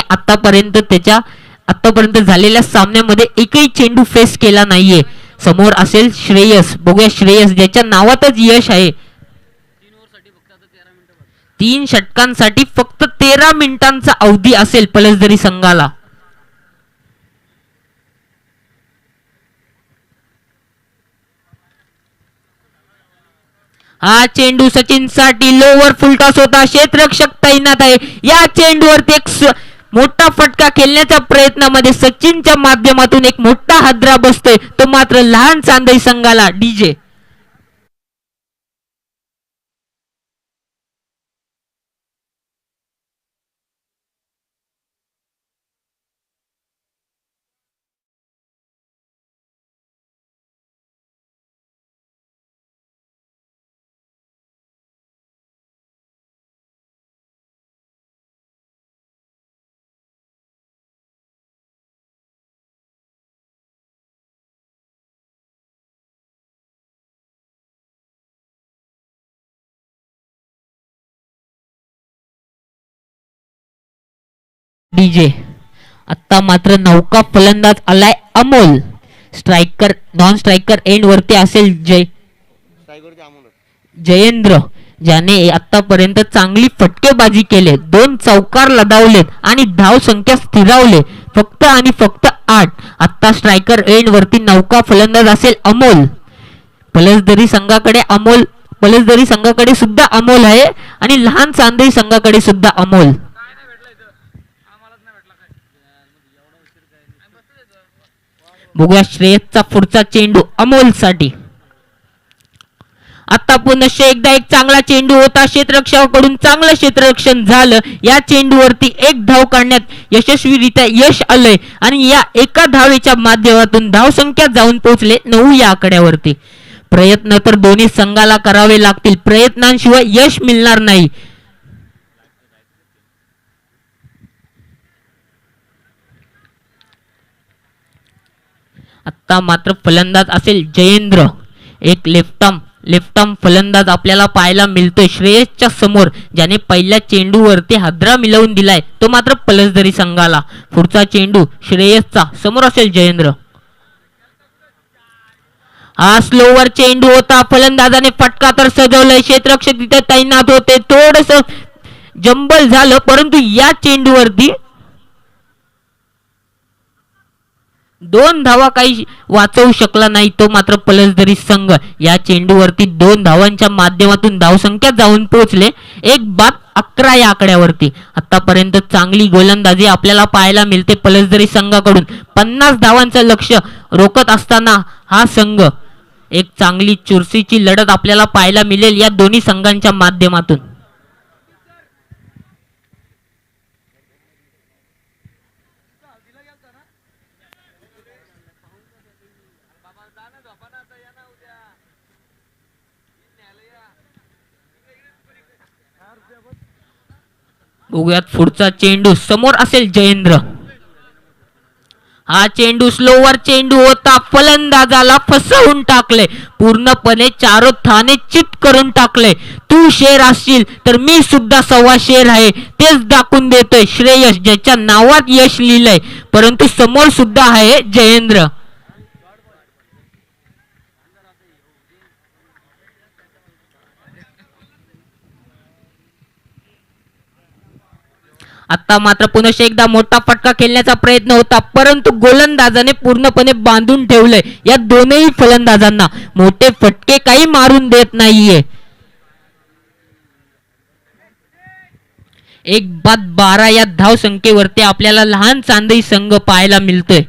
आतापर्यंत झालेल्या सामन्यामध्ये एकही चेंडू फेस केला नाहीये. समोर असेल श्रेयस. बघूया श्रेयस, ज्याच्या नावातच यश आहे. 3 षटकांसाठी फक्त 13 मिनिटांचा अवधी असेल पलसदरी संघाला. हा चेंडू सचिन साठी लोवर फुलटॉस होता. क्षेत्ररक्षक तैनात आहे. या चेंडूवरती एक मोठा फटका खेळण्याच्या प्रयत्नामध्ये सचिनच्या माध्यमातून एक मोठा हादरा बसतोय, तो मात्र लहान चांदई संघाला. डीजे डीजे आता मात्र नौका फलंदाज आलाय Amol. Striker non striker end वरती असेल स्ट्रायकरवरती अमोल. जयेंद्र, ज्याने आतापर्यंत चांगली फटकेबाजी केले, 2 चौकार लढावलेत आणि धाव संख्या स्थिरावले फक्त आणि फक्त 8. आता स्ट्रायकर एंड वरती नौका फलंदाज असेल अमोल. पलसदरी संघाकडे सुद्धा अमोल आहे आणि लहान चांदई संघाकडे सुद्धा अमोल. बघूया श्रेयसचा पुढचा चेंडू अमोल साठी. आता पुनश्च एकदा एक चांगला चेंडू होता. क्षेत्ररक्षकाकडून चांगलं क्षेत्ररक्षण झालं. या चेंडूवरती एक धाव काढण्यात यशस्वीरित्या यश आलंय आणि या एका धावेच्या माध्यमातून धावसंख्या जाऊन पोहोचले 9 या आकड्यावरती. प्रयत्न तर दोन्ही संघाला करावे लागतील, प्रयत्नांशिवाय यश मिळणार नाही. आता मात्र फलंदाज असेल जयेंद्र. एक लेफ्ट आर्म फलंदाज आपल्याला पाहायला मिळतोय श्रेयसच्या समोर, ज्याने पहिल्या चेंडूवरती हादरा मिळवून दिलाय तो मात्र पलसदरी संघाला. पुढचा चेंडू श्रेयसचा, समोर असेल जयेंद्र. हा स्लोवर चेंडू होता, फलंदाजाने फटका तर सजवलंय, क्षेत्ररक्षक तिथे तैनात होते, थोडस जंबल झालं, परंतु या चेंडूवरती 2 धावा काही वाचवू शकला नाही तो मात्र पलसदरी संघ. या चेंडूवरती 2 धावांच्या माध्यमातून धावसंख्या जाऊन पोहोचले 1-11 या आकड्यावरती. आतापर्यंत चांगली गोलंदाजी आपल्याला पाहायला मिळते पलसदरी संघाकडून. 50 धावांचं लक्ष्य रोखत असताना हा संघ एक चांगली चुरशीची लढत आपल्याला पाहायला मिळेल या दोन्ही संघांच्या माध्यमातून. बघूयात पुढचा चेंडू, समोर असेल जयेंद्र. हा चेंडू स्लोवर चेंडू होता, फलंदाजाला फसवून टाकले, पूर्णपणे चारोथाने चित करून टाकले. तू शेर असशील तर मी सुद्धा सव्वा शेर आहे तेच दाखवून देतोय श्रेयस, ज्याच्या नावात यश लिहिलंय, परंतु समोर सुद्धा आहे जयेंद्र. आता मात्र पुनश्च एकदा मोठा फटका खेळण्याचा प्रयत्न होता, परंतु गोलंदाजाने पूर्णपणे बांधून ठेवलंय या दोनही फलंदाजांना. मोठे फटके काही मारून देत नाहीये. 1-12 या धाव संख्येवरती आपल्याला लहान चांदई संघ पाहायला मिळतोय.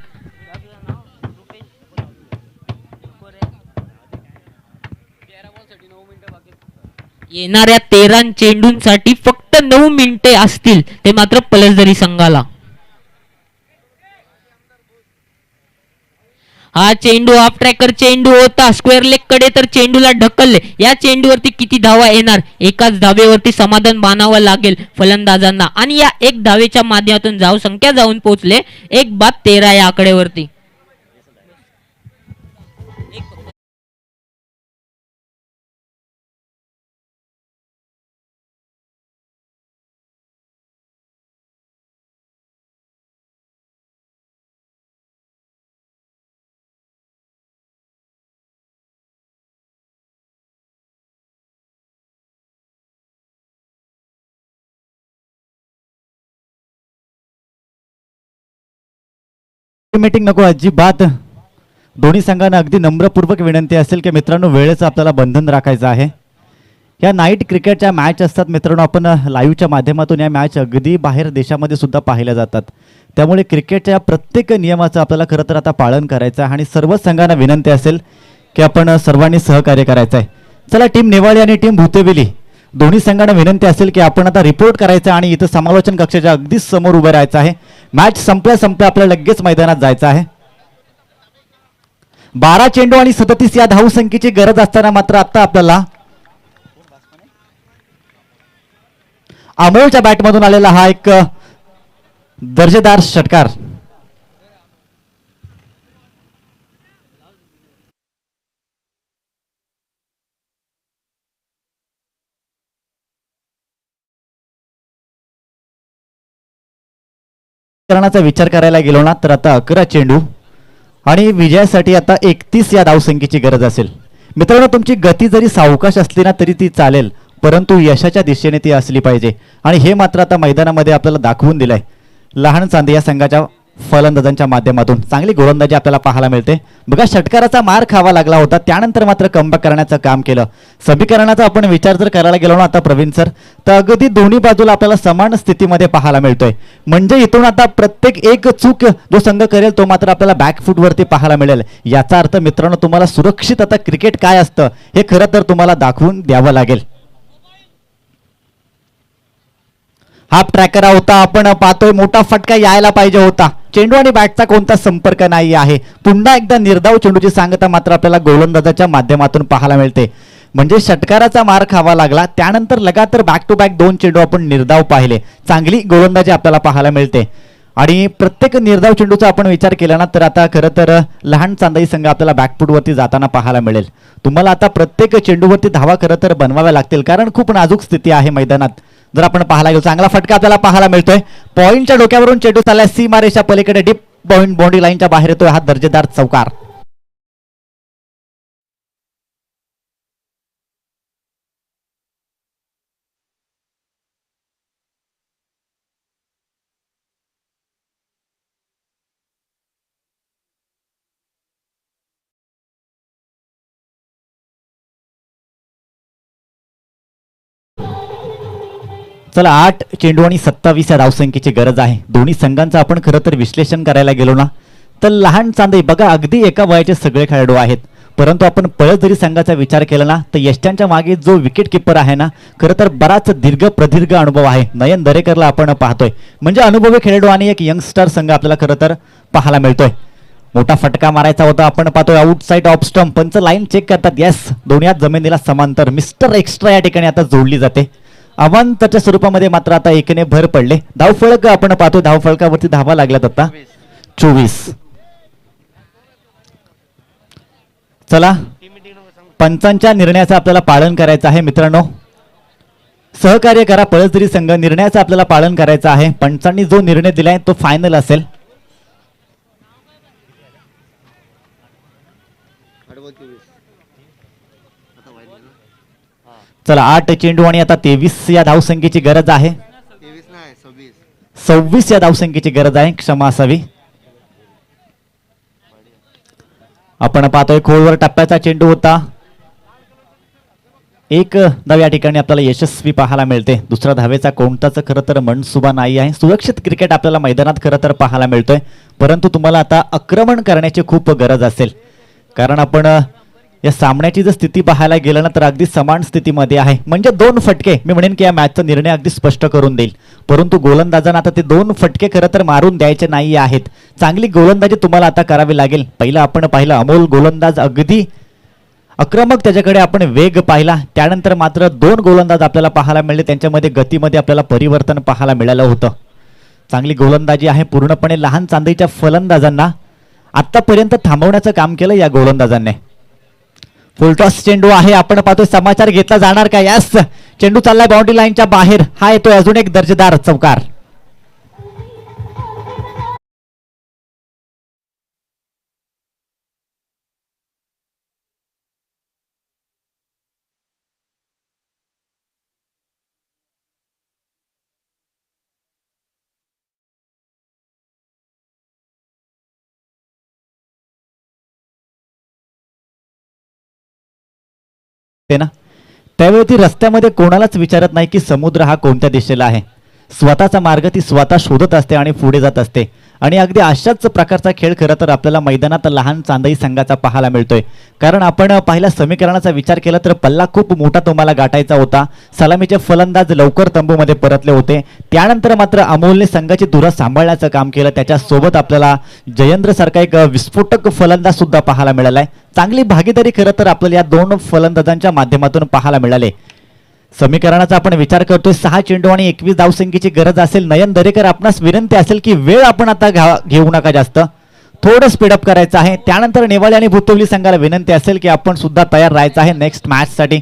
येणाऱ्या 13 चेंडूंसाठी फक्त 9 मिनिटे असतील ते मात्र पलसदरी संघाला. हा चेंडू ऑफ ट्रॅकर चेंडू होता, स्क्वेअर लेग कडे तर चेंडूला ढकलले. या चेंडूवरती किती धावा येणार? एकाच धावेवरती समाधान मानावं लागेल फलंदाजांना, आणि या 1 धावेच्या माध्यमातून धाव संख्या जाऊन पोहोचले 1-13 या आकड्यावरती. मीटिंग नको अजिबात. दोन्ही संघांना अगदी नम्रपूर्वक विनंती असेल की मित्रांनो वेळेचं आपल्याला बंधन राखायचं आहे. या नाईट क्रिकेटच्या मॅच असतात मित्रांनो, आपण लाईव्हच्या माध्यमातून या मॅच अगदी बाहेर देशामध्ये सुद्धा पाहिल्या जातात. त्यामुळे क्रिकेटच्या प्रत्येक नियमाचं आपल्याला खरं तर आता पालन करायचं आहे आणि सर्व संघांना विनंती असेल की आपण सर्वांनी सहकार्य करायचं आहे. चला, टीम नेवाळी आणि टीम भुतेवेली दोन्ही संघांना विनंती असेल की आपण आता रिपोर्ट करायचं आणि इथं समालोचन कक्षाच्या अगदी समोर उभं राहायचं आहे. मॅच संपल्या आपल्याला लगेच मैदानात जायचं आहे. 12 चेंडू आणि 37 या धावसंख्येची गरज असताना मात्र आता आपल्याला अमोलच्या बॅटमधून आलेला हा एक दर्जेदार षटकार. करण्याचा विचार करायला गेलो ना तर आता 11 चेंडू आणि विजयासाठी आता 31 या धावसंख्येची गरज असेल. मित्रांनो, तुमची गती जरी सावकाश असली ना तरी ती चालेल, परंतु यशाच्या दिशेने ती असली पाहिजे आणि हे मात्र आता मैदानामध्ये आपल्याला दाखवून दिलंय लहान चांदे या संघाच्या फलंदाजांच्या माध्यमातून. चांगली गोलंदाजी आपल्याला पाहायला मिळते. बघा, षटकाराचा मार खावा लागला होता, त्यानंतर मात्र कमबॅक करण्याचं काम केलं. समीकरणाचा आपण विचार जर करायला गेलो ना आता प्रवीण सर, तर अगदी दोन्ही बाजूला आपल्याला समान स्थितीमध्ये पाहायला मिळतोय. म्हणजे इथून आता प्रत्येक एक चूक जो संघ करेल तो मात्र आपल्याला बॅकफूटवरती पाहायला मिळेल. याचा अर्थ मित्रांनो, तुम्हाला सुरक्षित आता क्रिकेट काय असतं हे खरं तर तुम्हाला दाखवून द्यावं लागेल. हाफ ट्रॅकर होता, आपण पाहतोय मोठा फटका यायला पाहिजे होता. चेंडू आणि बॅटचा कोणता संपर्क नाही आहे. पुन्हा एकदा निर्धाव चेंडूची सांगता मात्र आपल्याला गोलंदाजाच्या माध्यमातून पाहायला मिळते. म्हणजे षटकाराचा मार खावा लागला, त्यानंतर लगातार बॅक टू बॅक 2 चेंडू आपण निर्धाव पाहिले. चांगली गोलंदाजी आपल्याला पाहायला मिळते आणि प्रत्येक निर्धाव चेंडूचा आपण विचार केला ना तर आता खरं तर लहान चांदाई संघ आपल्याला बॅकफूटवरती जाताना पाहायला मिळेल. तुम्हाला आता प्रत्येक चेंडूवरती धावा खरं तर बनवाव्या लागतील कारण खूप नाजूक स्थिती आहे मैदानात. जर आपण पाहायला गेलो चांगला फटका आपल्याला पाहायला मिळतोय. पॉईंटच्या डोक्यावरून चेंडू चाललाय सीमारेषा पलीकडे डीप पॉईंट बाउंड्री लाईनच्या बाहेर येतोय हा दर्जेदार चौकार. चला 8 चेंडू आणि 27 या धावसंख्येची गरज आहे. दोन्ही संघांचं आपण खरं तर विश्लेषण करायला गेलो ना तर लहान चांदई बघा अगदी एका वयाचे सगळे खेळाडू आहेत. परंतु आपण पळसदरी संघाचा विचार केला ना तर यष्ट्यांच्या मागे जो विकेट किपर आहे ना खरं तर बराच दीर्घ प्रदीर्घ अनुभव आहे. नयन दरेकरला आपण पाहतोय म्हणजे अनुभवी खेळाडू आणि एक यंगस्टर संघ आपल्याला खरं तर पाहायला मिळतोय. मोठा फटका मारायचा होता आपण पाहतोय आउटसाइड ऑफ स्टंप. पंच लाईन चेक करतात. येस दोन्ही हात जमिनीला समांतर. मिस्टर एक्स्ट्रा या ठिकाणी आता जोडली जाते. अवांतच्या स्वरूपामध्ये मात्र आता एकेने भर पडले. धावफलक आपण पाहतोय धावफलकावरती धावा लागल्यात आता 24. चला पंचांच्या निर्णयाचं आपल्याला पालन करायचं आहे मित्रांनो. सहकार्य करा पळसदरी संघ. निर्णयाचं आपल्याला पालन करायचं आहे. पंचांनी जो निर्णय दिलाय तो फायनल असेल. चला 8 चेंडू आणि आता 23 या धावसंख्येची गरज आहे. 26 या धावसंख्येची गरज आहे. क्षमा असावी. आपण पाहतोय खोलवर टप्प्याचा चेंडू होता. एक धाव या ठिकाणी आपल्याला यशस्वी पाहायला मिळते. दुसरा धावेचा कोणताच खरं तर मनसुबा नाही आहे. सुरक्षित क्रिकेट आपल्याला मैदानात खरं तर पाहायला मिळतोय. परंतु तुम्हाला आता आक्रमण करण्याची खूप गरज असेल कारण आपण या सामन्याची जर स्थिती पाहायला गेलं ना तर अगदी समान स्थितीमध्ये आहे. म्हणजे 2 फटके मी म्हणेन की या मॅचचा निर्णय अगदी स्पष्ट करून देईल. परंतु गोलंदाजांना आता ते 2 फटके खरं तर मारून द्यायचे नाही आहेत. चांगली गोलंदाजी तुम्हाला आता करावी लागेल. पहिला आपण पाहिलं अमोल गोलंदाज अगदी आक्रमक त्याच्याकडे आपण वेग पाहिला. त्यानंतर मात्र 2 गोलंदाज आपल्याला पाहायला मिळले. त्यांच्यामध्ये गतीमध्ये आपल्याला परिवर्तन पाहायला मिळालं होतं. चांगली गोलंदाजी आहे. पूर्णपणे लहान चांदीच्या फलंदाजांना आतापर्यंत थांबवण्याचं काम केलं या गोलंदाजांनी. फुलटॉस चेंडू आहे. आपण पाहतोय समाचार घेतला जाणार का. यस चेंडू चाललाय बाउंड्री लाईनच्या बाहेर. हा येतोय अजून एक दर्जेदार चौकार. ते ना त्यावेळी ती रस्त्यामध्ये कोणालाच विचारत नाही की समुद्र हा कोणत्या दिशेला आहे. स्वतःचा मार्ग ती स्वतः शोधत असते आणि पुढे जात असते. आणि अगदी अशाच प्रकारचा खेळ खरं तर आपल्याला मैदानात लहान चांदई संघाचा पाहायला मिळतोय. कारण आपण पहिल्या समीकरणाचा विचार केला तर पल्ला खूप मोठा तुम्हाला गाठायचा होता. सलामीचे फलंदाज लवकर तंबूमध्ये परतले होते. त्यानंतर मात्र अमोलने संघाची धुरा सांभाळण्याचं काम केलं. त्याच्यासोबत आपल्याला जयेंद्र सारखा एक विस्फोटक फलंदाज सुद्धा पाहायला मिळालाय. चांगली भागीदारी खरं तर आपल्याला या 2 फलंदाजांच्या माध्यमातून पाहायला मिळाले. समीकरणाचा आपण विचार करतोय. 6 चेंडू आणि 21 धावसंख्येची गरज असेल. नयन दरेकर आपणास विनंती असेल की वेळ आपण आता घेऊ नका जास्त. थोडं स्पीडअप करायचं आहे. त्यानंतर नेवाळे आणि भुतवली संघाला विनंती असेल की आपण सुद्धा तयार राहायचं आहे नेक्स्ट मॅच साठी.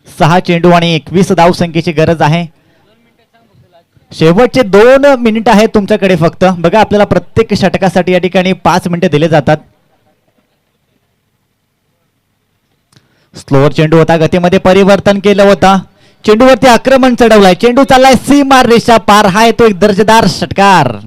6 चेंडू आणि 21 धावसंख्येची गरज आहे. शेवटचे 2 मिनिट आहेत तुमच्याकडे फक्त. बघा आपल्याला प्रत्येक षटकासाठी या ठिकाणी 5 मिनिटे दिले जातात. स्लोअर चेंडू होता. गतीमध्ये परिवर्तन केलं होतं. चेंडूवरती आक्रमण चढवलाय. चेंडू चाललाय सीमा रेषा पार. हा येतो एक दर्जेदार षटकार.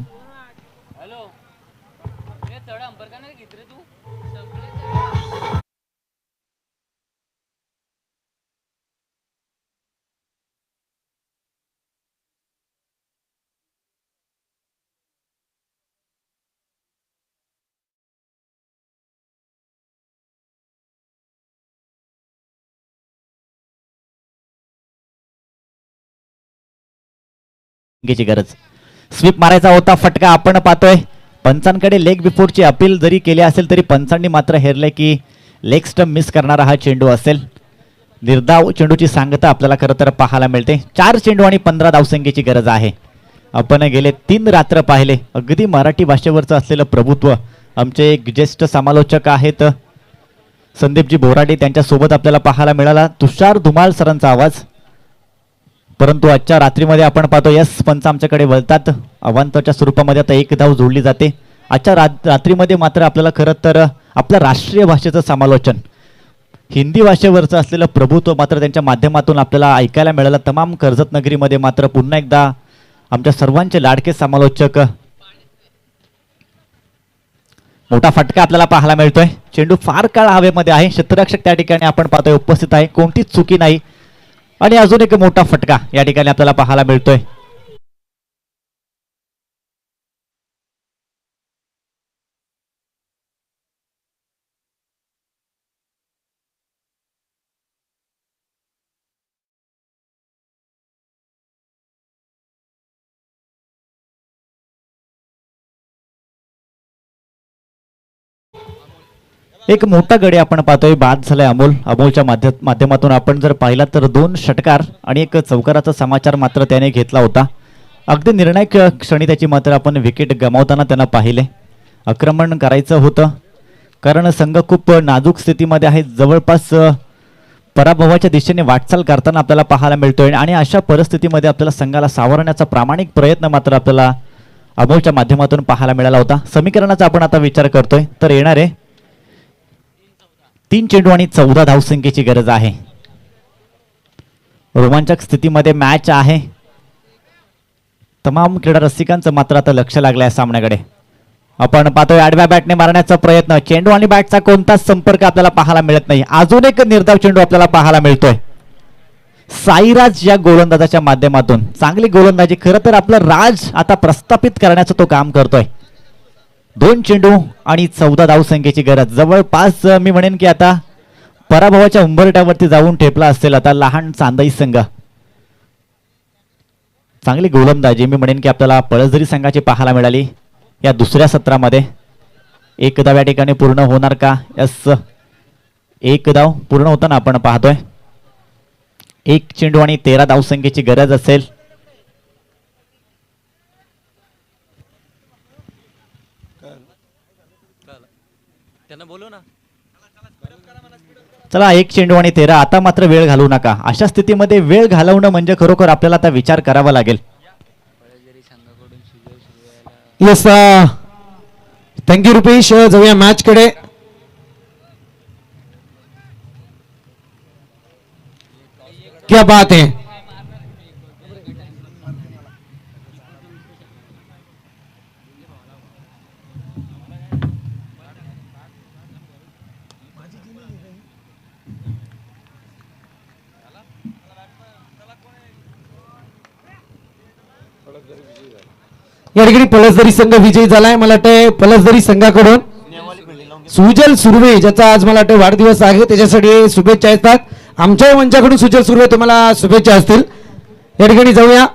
ची गरज. स्वीप मारायचा होता. फटका आपण पाहतोय. पंचांकडे लेग बिफोरची अपील जरी केली असेल तरी पंचांनी मात्र हेरले की लेग स्टंप मिस करणारा हा चेंडू असेल. निर्धाव चेंडूची सांगता आपल्याला खरं तर पाहायला मिळते. 4 चेंडू आणि 15 धावसंख्येची गरज आहे. आपण गेले 3 रात्र पाहिले अगदी मराठी भाषेवरचं असलेलं प्रभुत्व. आमचे एक ज्येष्ठ समालोचक आहेत संदीपजी बोराडे, त्यांच्यासोबत आपल्याला पाहायला मिळाला तुषार धुमाळ सरांचा आवाज. परंतु आजच्या रात्रीमध्ये आपण पाहतो यस पंच आमच्याकडे वळतात. अवांतरच्या स्वरूपामध्ये आता 1 धाव जोडली जाते. आजच्या रात्रीमध्ये मात्र आपल्याला खरं तर आपल्या राष्ट्रीय भाषेचं समालोचन, हिंदी भाषेवरचं असलेलं प्रभुत्व मात्र त्यांच्या माध्यमातून आपल्याला ऐकायला मिळालं. तमाम कर्जत नगरीमध्ये मात्र पुन्हा एकदा आमच्या सर्वांचे लाडके समालोचक. मोठा फटका आपल्याला पाहायला मिळतोय. चेंडू फार काळ हवेमध्ये आहे. क्षेत्ररक्षक त्या ठिकाणी आपण पाहतोय उपस्थित आहे, कोणतीच चुकी नाही. आणि अजून एक मोठा फटका या ठिकाणी आपल्याला पाहायला मिळतोय. एक मोठा गडी आपण पाहतोय बाद झालाय अमोलच्या माध्यमातून आपण जर पाहिला तर 2 षटकार आणि एक चौकाराचा समाचार मात्र त्याने घेतला होता. अगदी निर्णायक क्षणी त्याची मात्र आपण विकेट गमावताना त्यांना पाहिले. आक्रमण करायचं होतं कारण संघ खूप नाजूक स्थितीमध्ये आहे, जवळपास पराभवाच्या दिशेने वाटचाल करताना आपल्याला पाहायला मिळतोय. आणि अशा परिस्थितीमध्ये आपल्याला संघाला सावरण्याचा प्रामाणिक प्रयत्न मात्र आपल्याला अमोलच्या माध्यमातून पाहायला मिळाला होता. समीकरणाचा आपण आता विचार करतोय तर येणारे 3 चेंडू आणि 14 धावसंख्येची गरज आहे. रोमांचक स्थितीमध्ये मॅच आहे. तमाम क्रीडा रसिकांचं मात्र आता लक्ष लागलं आहे सामन्याकडे. आपण पाहतोय आडव्या बॅटने मारण्याचा प्रयत्न. चेंडू आणि बॅटचा कोणताच संपर्क आपल्याला पाहायला मिळत नाही. अजून एक निर्धाव चेंडू आपल्याला पाहायला मिळतोय साईराज या गोलंदाजाच्या माध्यमातून. चांगली गोलंदाजी. खरं तर आपलं राज आता प्रस्थापित करण्याचं तो काम करतोय. 2 चेंडू आणि 14 धावसंख्येची गरज. जवळपास मी म्हणेन की आता पराभवाच्या उंबरठ्यावरती जाऊन ठेपला असेल आता लहान चांदई संघ. चांगली गोलंदाजी मी म्हणेन की आपल्याला पळसदरी संघाची पाहायला मिळाली या दुसऱ्या सत्रामध्ये. 1 धाव या ठिकाणी पूर्ण होणार का? यस, 1 धाव पूर्ण होताना आपण पाहतोय. 1 चेंडू आणि 13 धावसंख्येची गरज असेल. चला 1 चेंडू आणि 13. आता मात्र वेळ घालवू नका. अशा स्थितीमध्ये वेळ घालवणं म्हणजे खरोखर आपल्याला आता विचार करावा लागेल. Yes, thank you Rupesh. जाऊया मॅच कडे. क्या बात है. या ठिकाणी पलसदरी संघ विजयी झालाय. मला वाटतंय पलसदरी संघाकडून सुजल सुर्वे, ज्याचा आज मला वाटतं वाढदिवस आहे, त्याच्यासाठी शुभेच्छा असतात. आमच्या मंचाकडून सुजल सुर्वे तुम्हाला शुभेच्छा असतील. या ठिकाणी जाऊया.